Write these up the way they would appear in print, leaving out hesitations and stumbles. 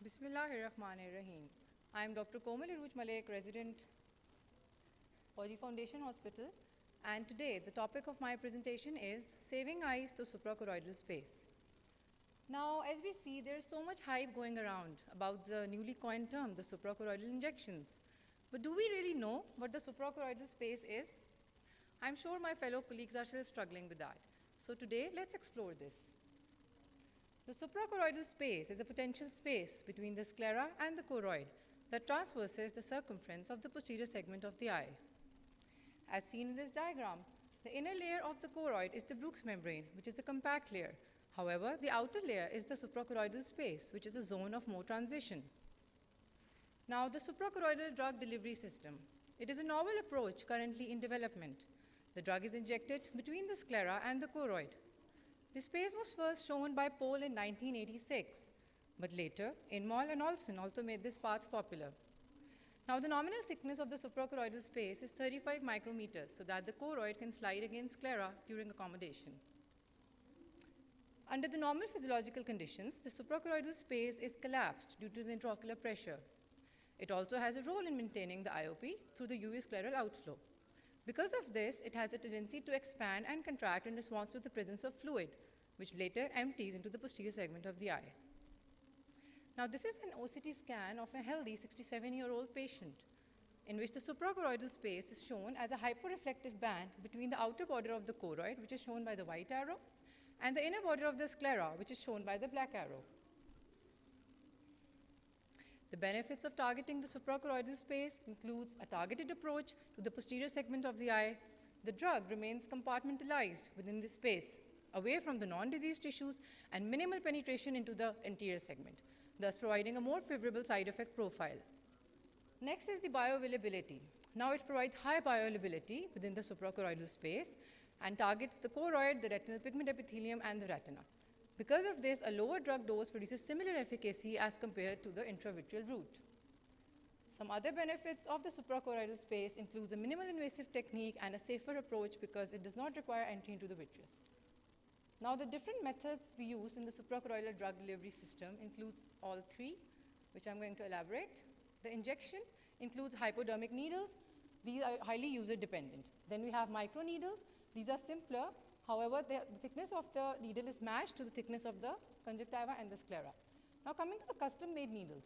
Bismillahirrahmanirrahim. I am Dr. Komal Arooj Malik, resident Arooj Foundation Hospital, and today the topic of my presentation is saving eyes to suprachoroidal space. Now, as we see, there is so much hype going around about the newly coined term, the suprachoroidal injections. But do we really know what the suprachoroidal space is? I'm sure my fellow colleagues are still struggling with that. So today, let's explore this. The suprachoroidal space is a potential space between the sclera and the choroid that traverses the circumference of the posterior segment of the eye. As seen in this diagram, the inner layer of the choroid is the Bruch's membrane, which is a compact layer. However, the outer layer is the suprachoroidal space, which is a zone of more transition. Now, the suprachoroidal drug delivery system. It is a novel approach currently in development. The drug is injected between the sclera and the choroid. The space was first shown by Pohl in 1986, but later, Inmol and Olsen also made this path popular. Now, the nominal thickness of the suprachoroidal space is 35 micrometers, so that the choroid can slide against sclera during accommodation. Under the normal physiological conditions, the suprachoroidal space is collapsed due to the intraocular pressure. It also has a role in maintaining the IOP through the UV scleral outflow. Because of this, it has a tendency to expand and contract in response to the presence of fluid, which later empties into the posterior segment of the eye. Now, this is an OCT scan of a healthy 67-year-old patient, in which the suprachoroidal space is shown as a hyporeflective band between the outer border of the choroid, which is shown by the white arrow, and the inner border of the sclera, which is shown by the black arrow. The benefits of targeting the suprachoroidal space includes a targeted approach to the posterior segment of the eye. The drug remains compartmentalized within this space, away from the non-diseased tissues, and minimal penetration into the anterior segment, thus providing a more favorable side effect profile. Next is the bioavailability. Now it provides high bioavailability within the suprachoroidal space and targets the choroid, the retinal pigment epithelium, and the retina. Because of this, a lower drug dose produces similar efficacy as compared to the intravitreal route. Some other benefits of the suprachoroidal space includes a minimal invasive technique and a safer approach because it does not require entry into the vitreous. Now, the different methods we use in the suprachoroidal drug delivery system includes all three, which I'm going to elaborate. The injection includes hypodermic needles. These are highly user dependent. Then we have microneedles. These are simpler. However, the thickness of the needle is matched to the thickness of the conjunctiva and the sclera. Now, coming to the custom-made needles.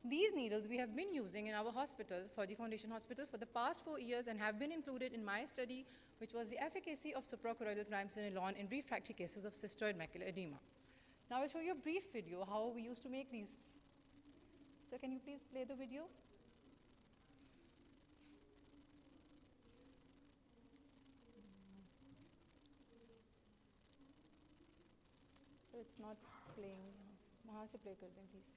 These needles we have been using in our hospital, Arooj Foundation Hospital, for the past 4 years and have been included in my study, which was the efficacy of suprachoroidal Triamcinolone in refractory cases of cystoid macular edema. Now, I'll show you a brief video how we used to make these. So, can you please play the video? So it's not playing. वहाँ से play कर दें, please.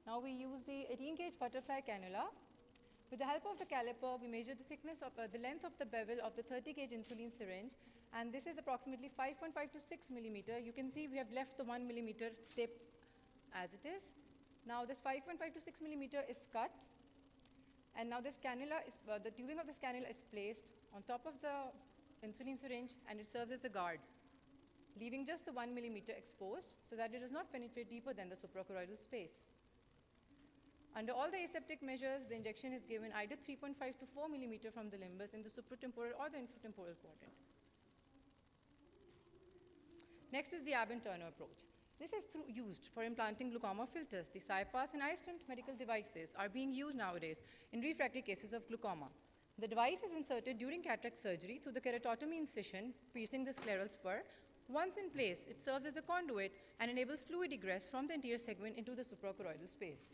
Now we use the 18-gauge butterfly cannula. With the help of the caliper, we measure the thickness of the length of the bevel of the 30-gauge insulin syringe, and this is approximately 5.5 to 6 millimeter. You can see we have left the 1 millimeter tip as it is. Now this 5.5 to 6 millimeter is cut. And now this cannula is, the tubing of this cannula is placed on top of the insulin syringe, and it serves as a guard, leaving just the 1 millimeter exposed so that it does not penetrate deeper than the suprachoroidal space. Under all the aseptic measures, the injection is given either 3.5 to 4 millimeter from the limbus in the supratemporal or the infratemporal quadrant. Next is the Abbott-Turner approach. This is used for implanting glaucoma filters. The CyPass and iStent medical devices are being used nowadays in refractory cases of glaucoma. The device is inserted during cataract surgery through the keratotomy incision, piercing the scleral spur. Once in place, it serves as a conduit and enables fluid egress from the anterior segment into the suprachoroidal space.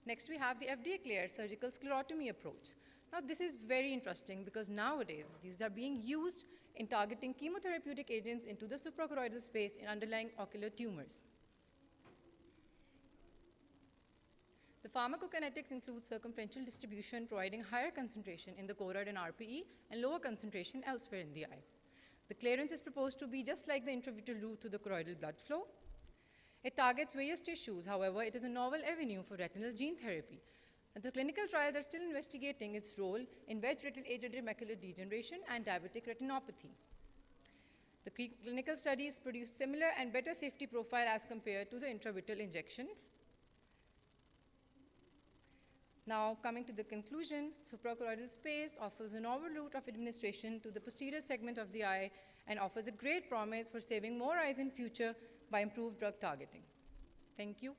Next, we have the FDA-cleared surgical sclerotomy approach. Now, this is very interesting because nowadays, these are being used in targeting chemotherapeutic agents into the suprachoroidal space in underlying ocular tumors. The pharmacokinetics include circumferential distribution, providing higher concentration in the choroid and RPE and lower concentration elsewhere in the eye. The clearance is proposed to be just like the intravitreal route to the choroidal blood flow. It targets various tissues. However, it is a novel avenue for retinal gene therapy. The clinical trials are still investigating its role in wet-related age-related macular degeneration and diabetic retinopathy. The clinical studies produce similar and better safety profile as compared to the intravitreal injections. Now, coming to the conclusion, suprachoroidal space offers a novel route of administration to the posterior segment of the eye and offers a great promise for saving more eyes in future by improved drug targeting. Thank you.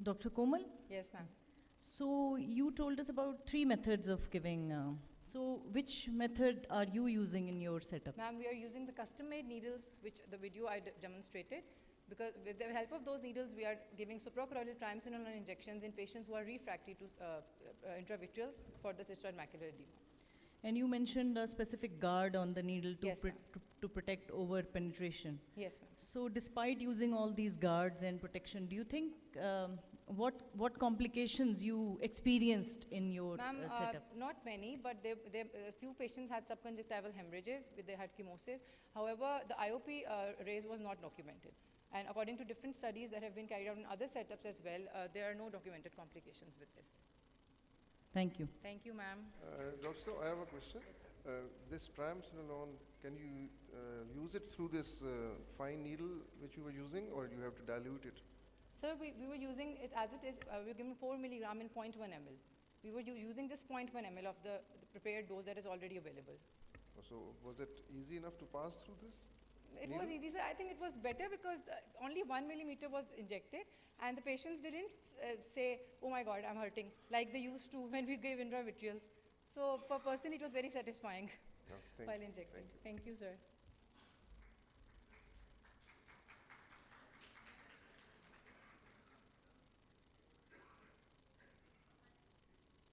Dr. Komal? Yes, ma'am. So you told us about 3 methods of giving. So which method are you using in your setup? Ma'am, we are using the custom-made needles, which the video I demonstrated, because with the help of those needles, we are giving suprachoroidal triamcinolone injections in patients who are refractory to intravitreals for the cystoid macular edema. And you mentioned a specific guard on the needle to, Yes, to protect over penetration. Yes, ma'am. So despite using all these guards and protection, do you think what complications you experienced in your setup? Not many, but a few patients had subconjunctival hemorrhages with they had chemosis. However, the IOP raise was not documented. And according to different studies that have been carried out in other setups as well, there are no documented complications with this. Thank you. Thank you, ma'am. Doctor, I have a question. This triamcinolone, can you use it through this fine needle which you were using, or you have to dilute it? Sir, we were using it as it is. We were given 4 milligram in 0.1 ml. We were using just 0.1 ml of the prepared dose that is already available. So was it easy enough to pass through this? It was easy, sir. I think it was better because only 1 millimeter was injected, and the patients didn't say, oh my God, I'm hurting, like they used to when we gave intravitreals. So for personally, it was very satisfying while injecting. Thank you. Thank you, sir.